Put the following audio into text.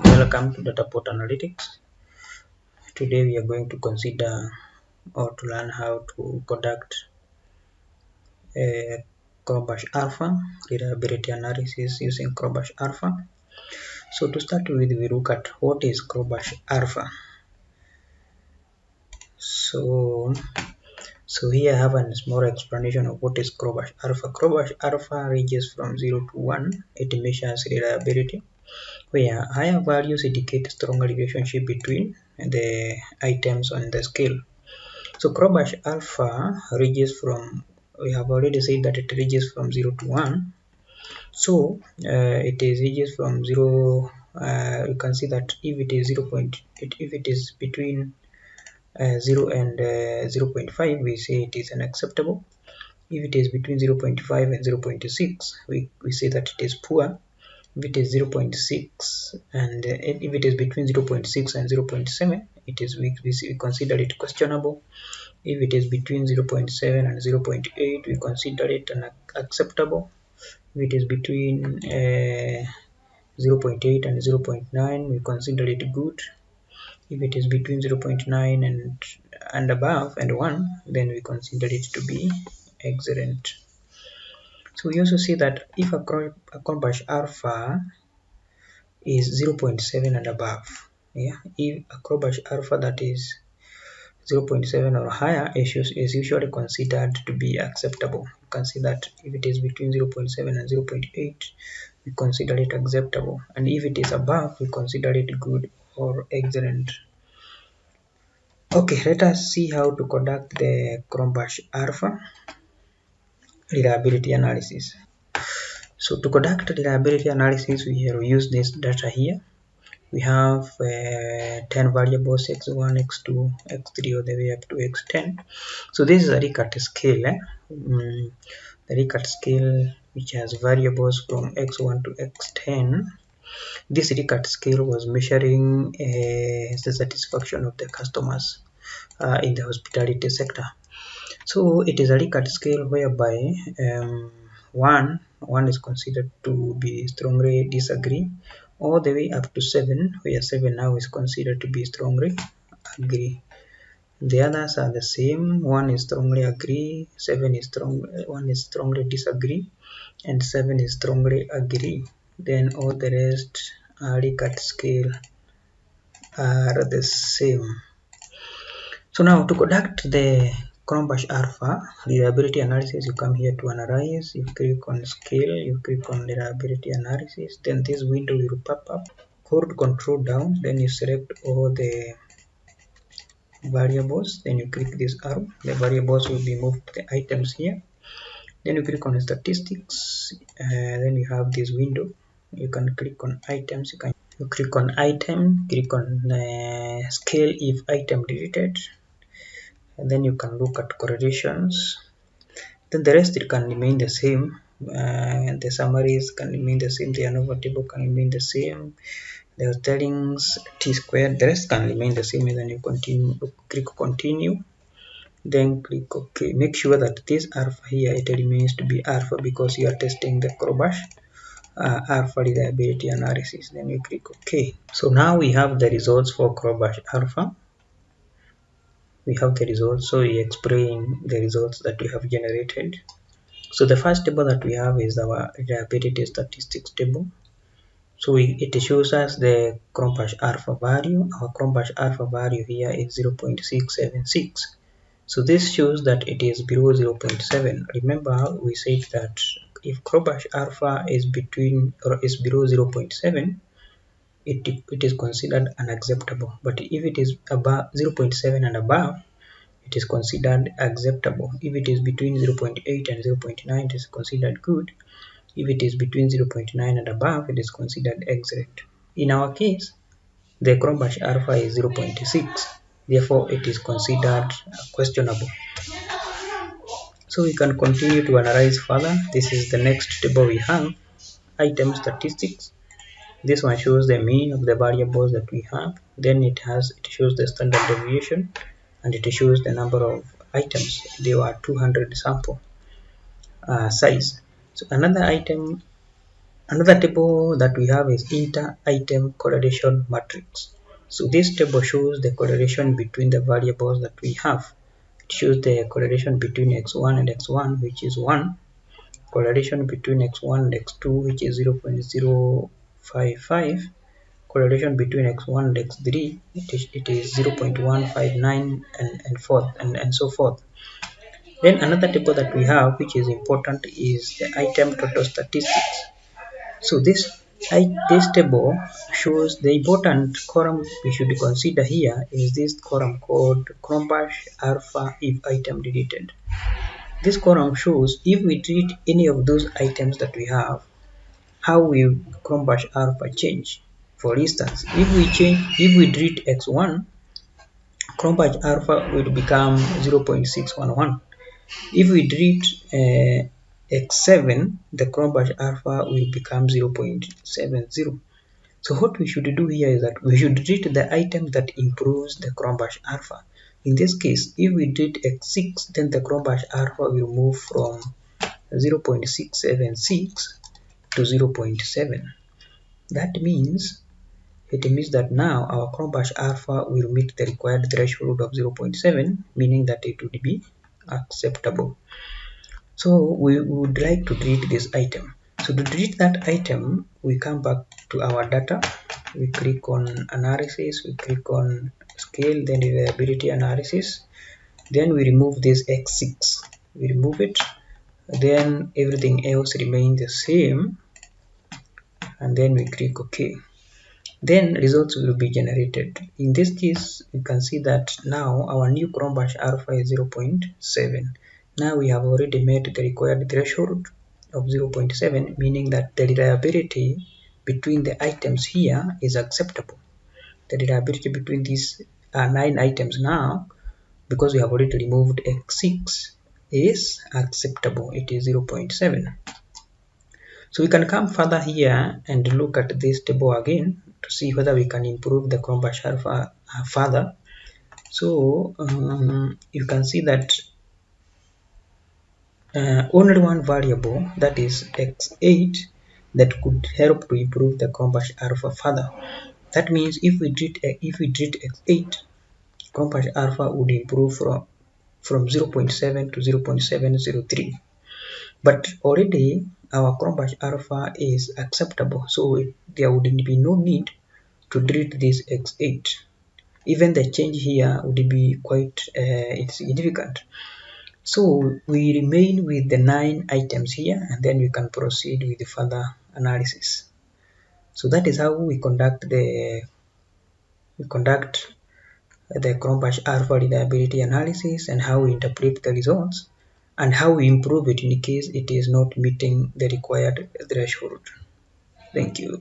Welcome to Dataport Analytics. Today we are going to consider or to learn how to conduct a Cronbach alpha reliability analysis using Cronbach alpha. So to start with, we look at what is Cronbach alpha. So here I have a small explanation of what is Cronbach alpha. Cronbach alpha ranges from 0 to 1. It measures reliability, where higher values indicate stronger relationship between the items on the scale. So Cronbach alpha ranges from, we have already said that it ranges from 0 to 1. So it is ranges from 0, you can see that if it is if it is between 0 and 0.5, we say it is unacceptable. If it is between 0.5 and 0.6, we say that it is poor. If it is 0.6 and if it is between 0.6 and 0.7, it is we consider it questionable. If it is between 0.7 and 0.8, we consider it acceptable. If it is between 0.8 and 0.9, we consider it good. If it is between 0.9 and above and 1, then we consider it to be excellent. So we also see that if a Cronbach alpha is 0.7 and above, if a Cronbach alpha that is 0.7 or higher is usually considered to be acceptable. You can see that if it is between 0.7 and 0.8, we consider it acceptable, and if it is above, we consider it good or excellent. Okay, let us see how to conduct the Cronbach alpha reliability analysis. So to conduct reliability analysis, we will use this data here. We have 10 variables, x1, x2, x3, all the way up to x10. So this is a Likert scale, the Likert scale which has variables from x1 to x10. This Likert scale was measuring the satisfaction of the customers in the hospitality sector. So it is a Likert scale whereby 1 is considered to be strongly disagree, all the way up to 7, where 7 now is considered to be strongly agree. The others are the same. 1 is strongly agree, 1 is strongly disagree, and 7 is strongly agree. Then all the rest Likert scale are the same. So now to conduct the Cronbach alpha reliability analysis, you come here to analyze, you click on scale, you click on reliability analysis, then this window will pop up. Hold control down, then you select all the variables, then you click this arrow, the variables will be moved to the items here. Then you click on statistics, then you have this window. You can click on items, you click on item, click on scale if item deleted, and then you can look at correlations. Then the rest it can remain the same, and the summaries can remain the same, the ANOVA table can remain the same, the tellings t-squared, the rest can remain the same. And then you continue, click continue, then click OK. Make sure that this alpha here, it remains to be alpha because you are testing the Cronbach alpha reliability analysis. Then you click OK. So now we have the results for Cronbach alpha. We have the results, so we explain the results that we have generated. So the first table that we have is our reliability statistics table. So it shows us the Cronbach alpha value. Our Cronbach alpha value here is 0.676. So this shows that it is below 0.7. Remember, we said that if Cronbach alpha is between or is below 0.7, it is considered unacceptable. But if it is above 0.7 and above, it is considered acceptable. If it is between 0.8 and 0.9, it is considered good. If it is between 0.9 and above, it is considered excellent. In our case, the Cronbach alpha is 0.6. Therefore, it is considered questionable. So we can continue to analyze further. This is the next table we have, item statistics. This one shows the mean of the variables that we have. Then it shows the standard deviation, and it shows the number of items. There were 200 sample size. So another item Another table that we have is inter-item correlation matrix. So this table shows the correlation between the variables that we have. It shows the correlation between x1 and x1, which is 1, correlation between x1 and x2, which is 0.055, correlation between x1 and x3, it is 0.159, and so forth. Then another table that we have, which is important, is the item total statistics. So this table shows the important column we should consider here is this column called Cronbach alpha if item deleted. This column shows if we delete any of those items that we have, how will Cronbach alpha change. For instance, if we delete x1, Cronbach alpha will become 0.611. If we delete x7, the Cronbach alpha will become 0.70. So what we should do here is that we should delete the item that improves the Cronbach alpha. In this case, if we delete x6, then the Cronbach alpha will move from 0.676 to 0.7. That means that now our Cronbach alpha will meet the required threshold of 0.7, meaning that it would be acceptable. So we would like to delete this item. So to delete that item, we come back to our data. We click on analysis, we click on scale, then reliability analysis. Then we remove this x6. We remove it. Then everything else remains the same. And then we click OK. Then results will be generated. In this case, you can see that now our new Cronbach alpha is 0.7. Now we have already met the required threshold of 0.7, meaning that the reliability between the items here is acceptable. The reliability between these 9 items now, because we have already removed x6, is acceptable. It is 0.7. So we can come further here and look at this table again to see whether we can improve the Cronbach alpha further. So you can see that only one variable, that is x8, that could help to improve the Cronbach alpha further. That means if we treat x8, Cronbach alpha would improve from 0.7 to 0.703. But already our Cronbach alpha is acceptable, so there wouldn't be no need to delete this x8. Even the change here would be quite insignificant. So we remain with the 9 items here, and then we can proceed with the further analysis. So that is how we conduct the Cronbach alpha reliability analysis, and how we interpret the results, and how we improve it in case it is not meeting the required threshold. Thank you.